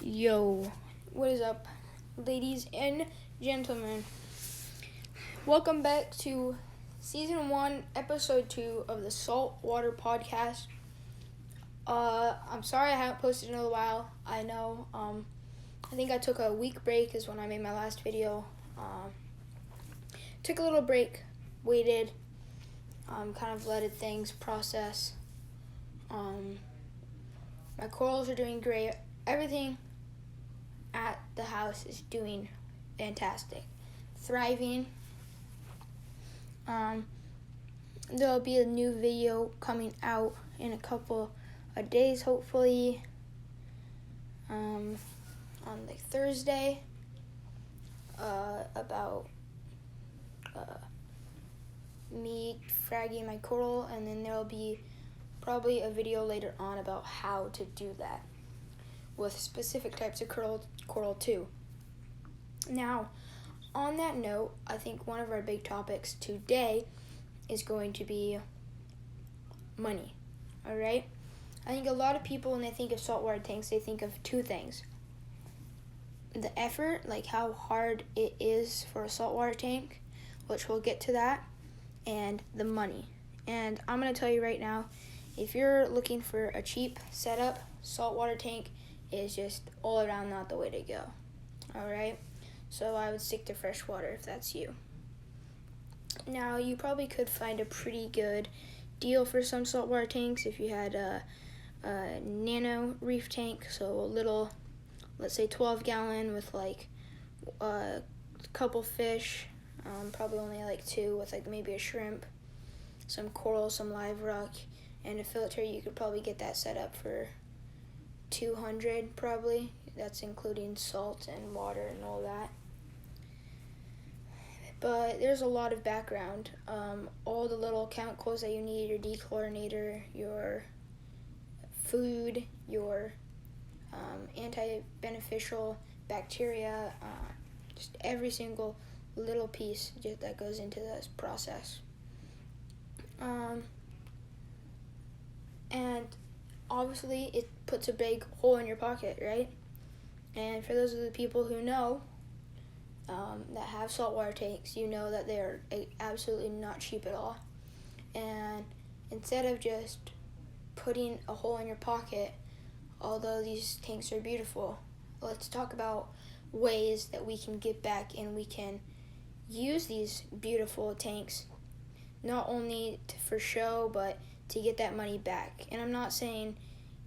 Yo, what is up, ladies and gentlemen? Welcome back to Season 1, Episode 2 of the Saltwater podcast. I'm sorry I haven't posted in a little while. I know, I think I took a week break is when I made my last video. Took a little break, waited, kind of let things process. My corals are doing great. Everything at the house is doing fantastic, thriving. There'll be a new video coming out in a couple of days, hopefully, on like Thursday, about me fragging my coral, and then there'll be probably a video later on about how to do that with specific types of coral too. Now, on that note, I think one of our big topics today is going to be money, all right? I think a lot of people, when they think of saltwater tanks, they think of two things. The effort, like how hard it is for a saltwater tank, which we'll get to that, and the money. And I'm going to tell you right now, if you're looking for a cheap setup, saltwater tank is just all around not the way to go, all right? So I would stick to freshwater if that's you. Now, you probably could find a pretty good deal for some saltwater tanks if you had a nano reef tank, so a little, let's say 12-gallon with like a couple fish, probably only like two with like maybe a shrimp, some coral, some live rock, and a filter. You could probably get that set up for $200 probably. That's including salt and water and all that. But there's a lot of background. All the little chemicals that you need, your dechlorinator, your food, your anti-beneficial bacteria, just every single little piece that goes into this process. And obviously it puts a big hole in your pocket, right? And for those of the people who know, that have saltwater tanks, you know that they're absolutely not cheap at all. And instead of just putting a hole in your pocket, although these tanks are beautiful, let's talk about ways that we can get back and we can use these beautiful tanks not only for show, but to get that money back. And I'm not saying,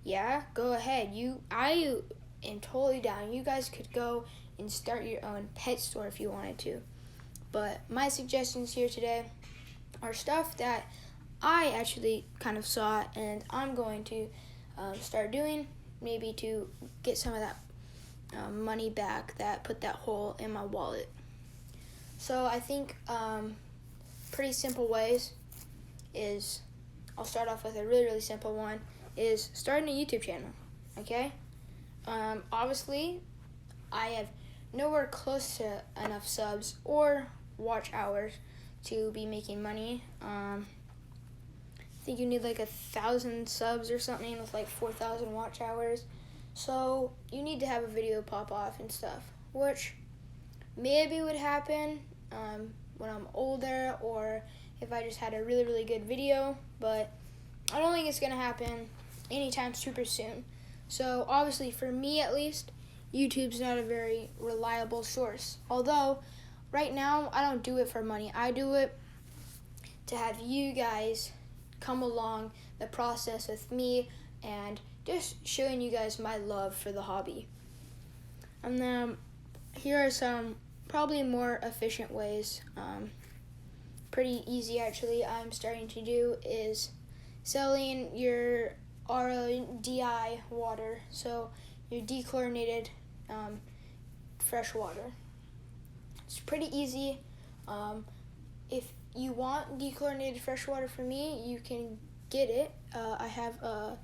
yeah, go ahead. I am totally down. You guys could go and start your own pet store if you wanted to. But my suggestions here today are stuff that I actually kind of saw and I'm going to start doing, maybe to get some of that money back that put that hole in my wallet. So I think pretty simple ways is, I'll start off with a really, really simple one, is starting a YouTube channel, okay? Obviously, I have nowhere close to enough subs or watch hours to be making money. I think you need like 1,000 subs or something with like 4,000 watch hours. So you need to have a video pop off and stuff, which maybe would happen when I'm older or if I just had a really, really good video, but I don't think it's going to happen anytime super soon. So obviously for me at least, YouTube's not a very reliable source. Although right now I don't do it for money. I do it to have you guys come along the process with me and just showing you guys my love for the hobby. And then here are some probably more efficient ways, pretty easy actually, I'm starting to do is selling your RODI water, so your dechlorinated fresh water. It's pretty easy. If you want dechlorinated fresh water from me, you can get it. I have a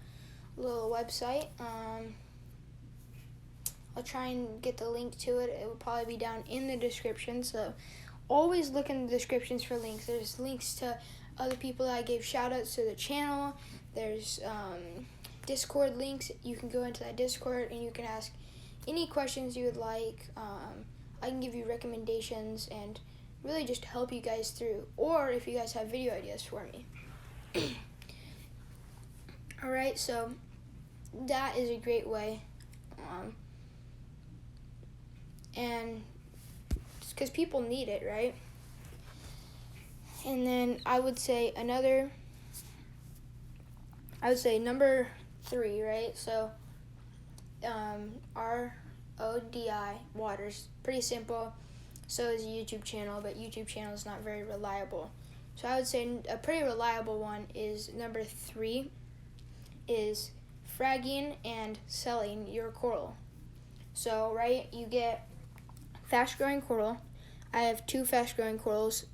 little website. I'll try and get the link to it. It will probably be down in the description, so always look in the descriptions for links. There's links to other people that I gave shout outs to the channel. There's Discord links. You can go into that Discord and you can ask any questions you would like. I can give you recommendations and really just help you guys through, or if you guys have video ideas for me. Alright, so that is a great way, and just because people need it, right? And then I would say number 3, right? So our ODI water's pretty simple. So is a YouTube channel, but YouTube channel is not very reliable. So I would say a pretty reliable one is number 3, is fragging and selling your coral. So, right, you get fast-growing coral. I have 2 fast-growing corals,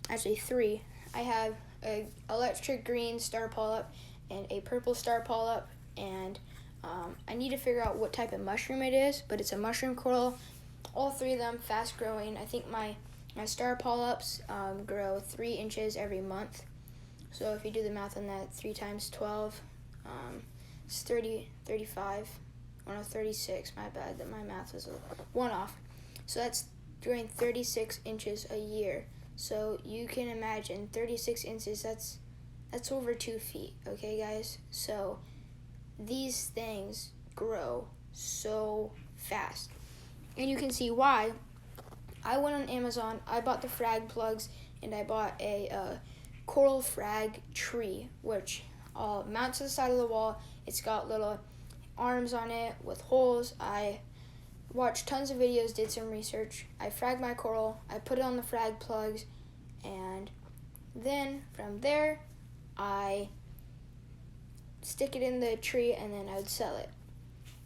actually 3. I have a electric green star polyp and a purple star polyp, and I need to figure out what type of mushroom it is, but it's a mushroom coral. All 3 of them fast growing. I think my star polyps grow 3 inches every month. So if you do the math on that, 3 times 12, it's 35. Oh no, 36. My bad. That my math was one off. So that's growing 36 inches a year. So you can imagine 36 inches. That's over 2 feet. Okay, guys. So these things grow so fast. And you can see why. I went on Amazon, I bought the frag plugs, and I bought a coral frag tree, which I'll mount to the side of the wall. It's got little arms on it with holes. I watched tons of videos, did some research. I fragged my coral, I put it on the frag plugs, and then from there, I stick it in the tree, and then I would sell it.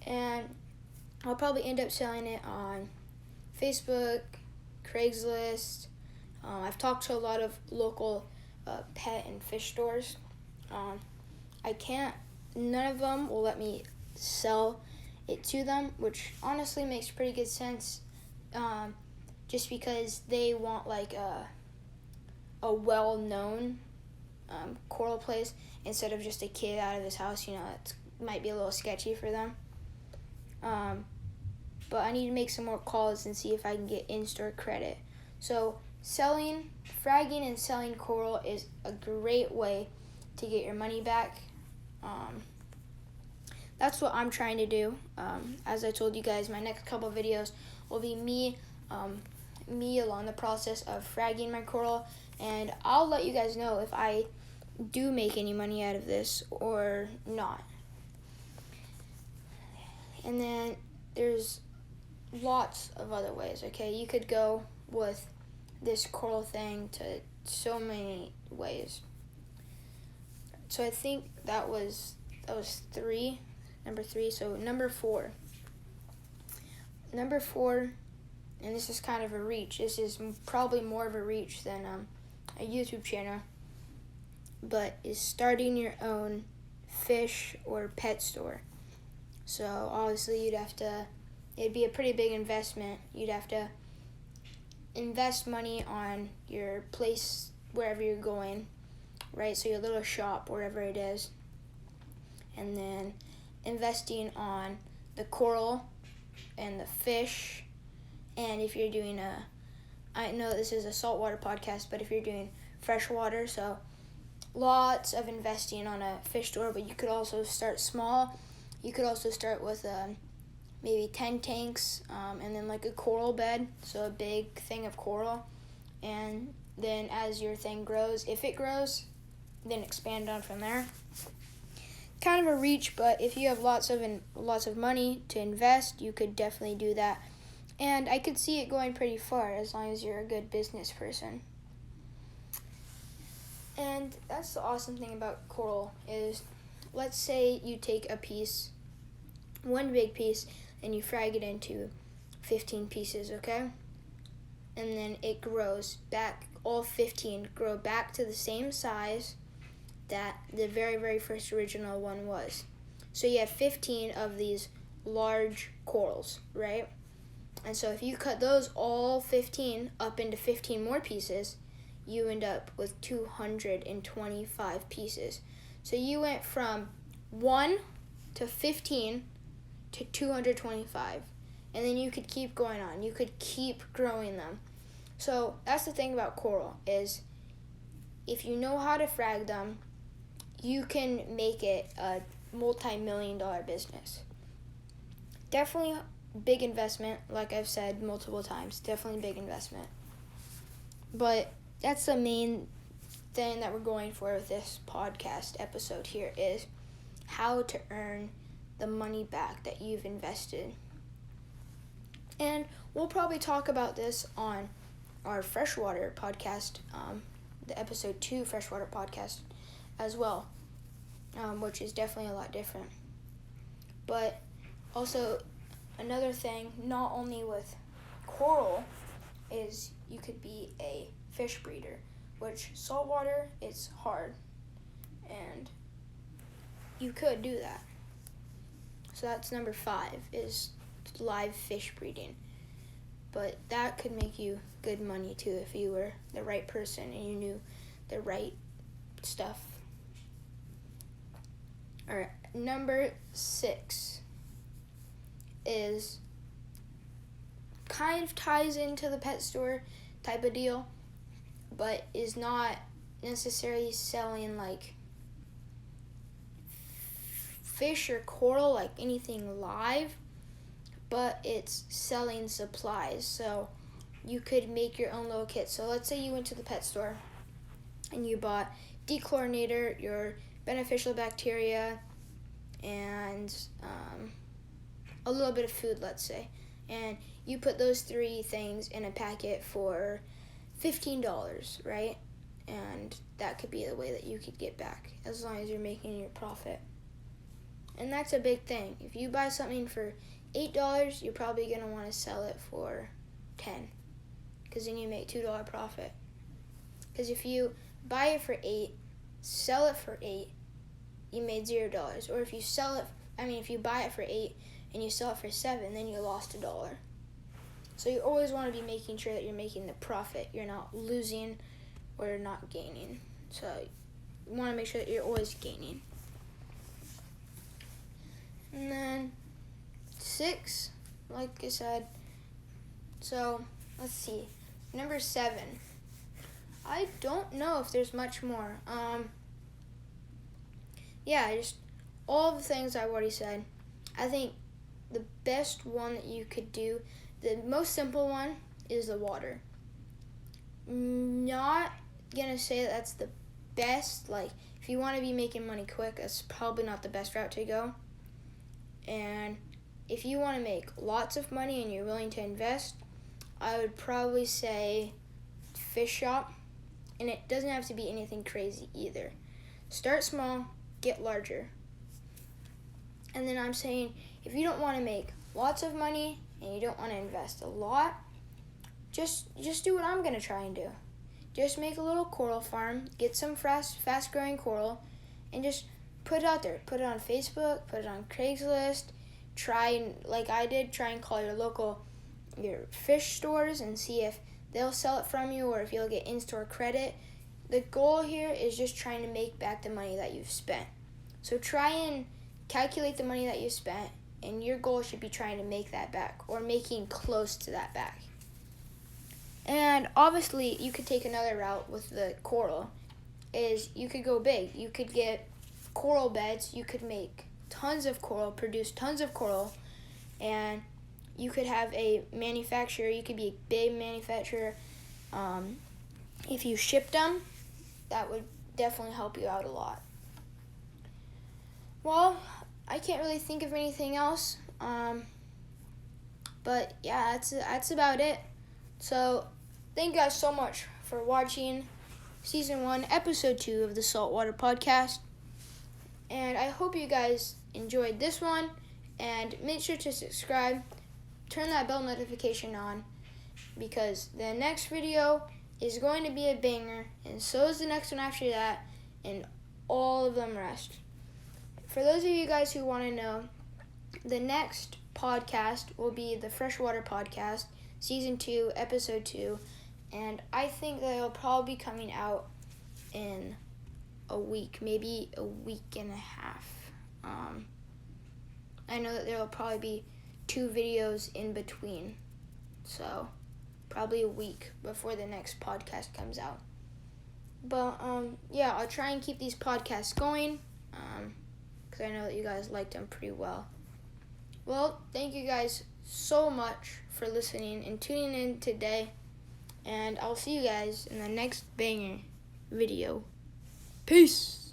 And I'll probably end up selling it on Facebook, Craigslist. I've talked to a lot of local pet and fish stores. None of them will let me sell it to them, which honestly makes pretty good sense, just because they want like a well-known coral place instead of just a kid out of his house. You know, it might be a little sketchy for them. But I need to make some more calls and see if I can get in-store credit. So fragging and selling coral is a great way to get your money back. That's what I'm trying to do. As I told you guys, my next couple videos will be me along the process of fragging my coral, and I'll let you guys know if I do make any money out of this or not. And then there's lots of other ways, okay? You could go with this coral thing to so many ways. So I think that was 3, number 3. So number 4, and this is kind of a reach. This is probably more of a reach than a YouTube channel, but is starting your own fish or pet store. So obviously it'd be a pretty big investment. You'd have to invest money on your place wherever you're going, right? So your little shop, wherever it is. And then investing on the coral and the fish. And if you're doing I know this is a saltwater podcast, but if you're doing freshwater, so lots of investing on a fish store, but you could also start small. You could also start with maybe 10 tanks, and then like a coral bed, so a big thing of coral. And then as your thing grows, if it grows, then expand on from there. Kind of a reach, but if you have lots of money to invest, you could definitely do that. And I could see it going pretty far as long as you're a good business person. And that's the awesome thing about coral is, let's say you take a piece, one big piece, and you frag it into 15 pieces, okay? And then it grows back, all 15 grow back to the same size that the very, very first original one was. So you have 15 of these large corals, right? And so if you cut those all 15 up into 15 more pieces, you end up with 225 pieces. So you went from 1 to 15 to 225. And then you could keep going on. You could keep growing them. So that's the thing about coral is if you know how to frag them, you can make it a multi-million-dollar business. Definitely big investment, like I've said multiple times. Definitely big investment. But that's the main thing that we're going for with this podcast episode here is how to earn the money back that you've invested. And we'll probably talk about this on our freshwater podcast, the episode 2 freshwater podcast as well, which is definitely a lot different. But also another thing, not only with coral, is you could be a fish breeder, which saltwater, it's hard, and you could do that. So that's number 5, is live fish breeding. But that could make you good money too if you were the right person and you knew the right stuff. All right, number 6 is kind of ties into the pet store type of deal, but is not necessarily selling like fish or coral, like anything live, but it's selling supplies. So you could make your own little kit. So let's say you went to the pet store and you bought dechlorinator, your beneficial bacteria, and a little bit of food, let's say. And you put those 3 things in a packet for $15, right? And that could be the way that you could get back, as long as you're making your profit. And that's a big thing. If you buy something for $8, you're probably going to want to sell it for $10, because then you make $2 profit. Because if you buy it for $8, sell it for $8, you made $0. Or if you buy it for $8 and you sell it for $7, then you lost $1. So you always want to be making sure that you're making the profit. You're not losing or not gaining. So you want to make sure that you're always gaining. And then 6, like I said, so let's see, number 7. I don't know if there's much more. Just all the things I've already said. I think the best one that you could do, the most simple one, is the water. Not gonna say that that's the best. Like, if you want to be making money quick, that's probably not the best route to go. And if you want to make lots of money and you're willing to invest, I would probably say fish shop. And it doesn't have to be anything crazy either. Start small, get larger. And then I'm saying, if you don't want to make lots of money and you don't want to invest a lot, just do what I'm going to try and do. Just make a little coral farm, get some fast-growing coral, and just put it out there. Put it on Facebook, put it on Craigslist. Try and call your fish stores and see if they'll sell it from you or if you'll get in-store credit. The goal here is just trying to make back the money that you've spent. So try and calculate the money that you spent, and your goal should be trying to make that back or making close to that back. And obviously, you could take another route with the coral, is you could go big. You could get coral beds. You could make tons of coral, produce tons of coral, and you could have a manufacturer. You could be a big manufacturer. If you shipped them, that would definitely help you out a lot. Well, I can't really think of anything else. But yeah, that's about it. So thank you guys so much for watching Season 1, Episode 2 of the Saltwater Podcast. And I hope you guys enjoyed this one. And make sure to subscribe. Turn that bell notification on, because the next video is going to be a banger, and so is the next one after that, and all of them rest. For those of you guys who want to know, the next podcast will be the Freshwater Podcast, Season 2, Episode 2, and I think that it'll probably be coming out in a week, maybe a week and a half. I know that there will probably be 2 videos in between. So, probably a week before the next podcast comes out. But, yeah, I'll try and keep these podcasts going, because I know that you guys liked them pretty well. Well, thank you guys so much for listening and tuning in today. And I'll see you guys in the next banger video. Peace!